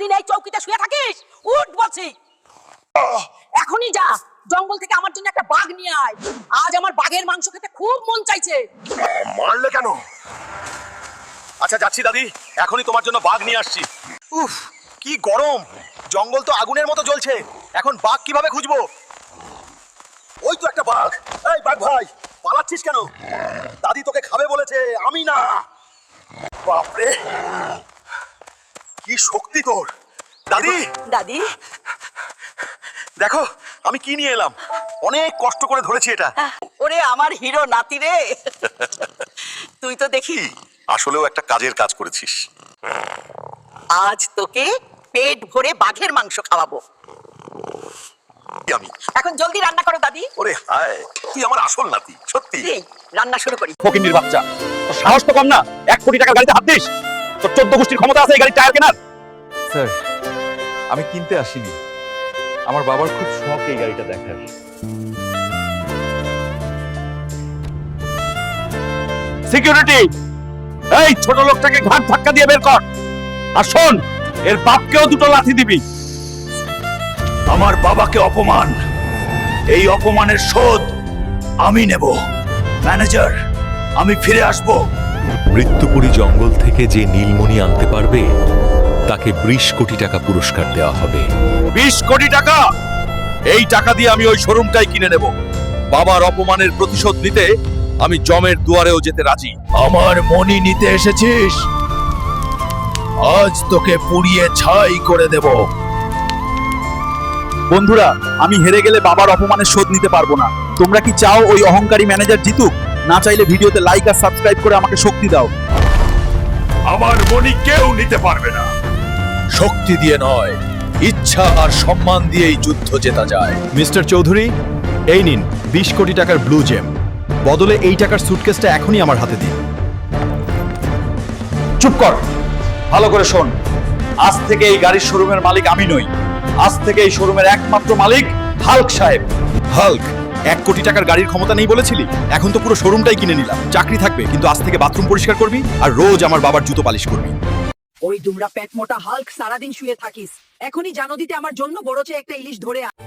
সারাদিন এই চৌকিতে শুয়ে থাকিস? উঠ বলছি, এখনই যা জঙ্গল থেকে আমার জন্য একটা বাঘ নিয়ে আয়। আজ আমার বাঘের মাংস খেতে খুব মন চাইছে। মারলে কেন? আচ্ছা যাচ্ছি দাদি, এখনই তোমার জন্য বাঘ নিয়ে আসছি। উফ, কি গরম! জঙ্গল তো আগুনের মতো জ্বলছে, এখন বাঘ কিভাবে খুঁজবো? ওই তো একটা বাঘ। এই বাঘ ভাই, পালাচ্ছিস কেন? দাদি তোকে খাবে বলেছে, আমি না। বাপরে, কি শক্তি তোর! দাদি, দাদি, দেখো আমি কি নিয়ে এলাম। অনেক কষ্ট করে ধরেছি এটা। ওরে আমার হিরো নাতি রে, তুই তো দেখি আসলেও একটা কাজের কাজ করেছিস। আজ তোকে পেট ভরে বাঘের মাংস খাওয়াবো। আমি এখন জলদি রান্না করো দাদি। ওরে হায়, তুই আমার আসল নাতি, সত্যি। এই রান্না শুরু করি। ফকিন্নির বাচ্চা, তোর সাহস তো কম না। 1 কোটি টাকার গাড়িতে হাত দিস? তোর 14 গোষ্ঠীর ক্ষমতা আছে এই গাড়ির টায়ার কেনার? স্যার, আমি কিনতে আসিনি, আমার বাবার খুব শখ এই গাড়িটা দেখার। সিকিউরিটি, এই ছোট লোকটাকে ঘাট ধাক্কা দিয়ে বের কর। আর শোন, এর বাপকেও দুটো লাথি দিবি। আমার বাবাকে অপমান, এই অপমানের শোধ আমি নেব। ম্যানেজার, আমি ফিরে আসব। মৃত্যুপুরী জঙ্গল থেকে যে নীলমণি আনতে পারবে তাকে 20 কোটি টাকা পুরস্কার দেওয়া হবে। 20 কোটি টাকা? এই টাকা দিয়ে আমি ওই শোরুমটাই কিনে নেব। বাবার অপমানের প্রতিশোধ নিতে আমি জমের দুয়ারেও যেতে রাজি। আমার মনি নিতে এসেছিস, আজ তোকে পুড়িয়ে ছাই করে দেব। বন্ধুরা, আমি হেরে গেলে বাবার অপমানের শোধ নিতে পারবো না। তোমরা কি চাও ওই অহংকারী ম্যানেজার জিতুক? না চাইলে ভিডিওতে লাইক আর সাবস্ক্রাইব করে আমাকে শক্তি দাও। আমার মনি কেউ নিতে পারবে না। শক্তি দিয়ে নয়, ইচ্ছা আর সম্মান দিয়েই যুদ্ধ জেতা যায়। মিস্টার চৌধুরী, এই নিন 20 কোটি টাকার ব্লু জেম। বদলে এই টাকার সুটকেসটা এখনই আমার হাতে দিন। চুপ কর, ভালো করে শোন। আজ থেকে এই গাড়ির শোরুমের মালিক আমি নই। আজ থেকে এই শোরুমের একমাত্র মালিক হাল্ক সাহেব। হাল্ক, 1 কোটি টাকার গাড়ির ক্ষমতা নেই বলেছিলি? এখন তো পুরো শোরুমটাই কিনে নিলাম। চাকরি থাকবে, কিন্তু আজ থেকে বাথরুম পরিষ্কার করবি আর রোজ আমার বাবার জুতো পালিশ করবি। ওই দুমড়া পেট মোটা হাল্ক, সারাদিন শুয়ে থাকিস। এখনই জানো দিতে আমার জন্য বড় চেয়ে একটা ইলিশ ধরে আয়।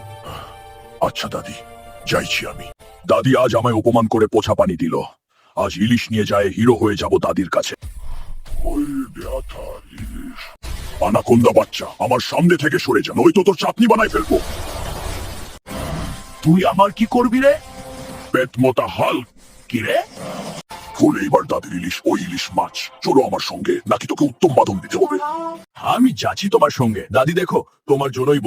আচ্ছা দাদি, যাইছি আমি। দাদি আজ আমায় অপমান করে পোছা পানি দিল। আজ ইলিশ নিয়ে যায় হিরো হয়ে যাব দাদির কাছে। ওই ব্যথা ইলিশ। আনাকোন্ডা বাচ্চা, আমার সামনে থেকে সরে যা, নয়তো তোর চাটনি বানাই ফেলবো। তুই আমার কি করবি রে? পেট মোটা হাল্ক। কি রে? ফুল এইবার দাদির ইলিশ, ওই ইলিশ মাছ। চলো আমার সঙ্গে, নাকি তোকে উত্তম বাদন দিতে হবে? আমি যাচ্ছি তোমার সঙ্গে। দাদি দেখো, তোমার জন্যই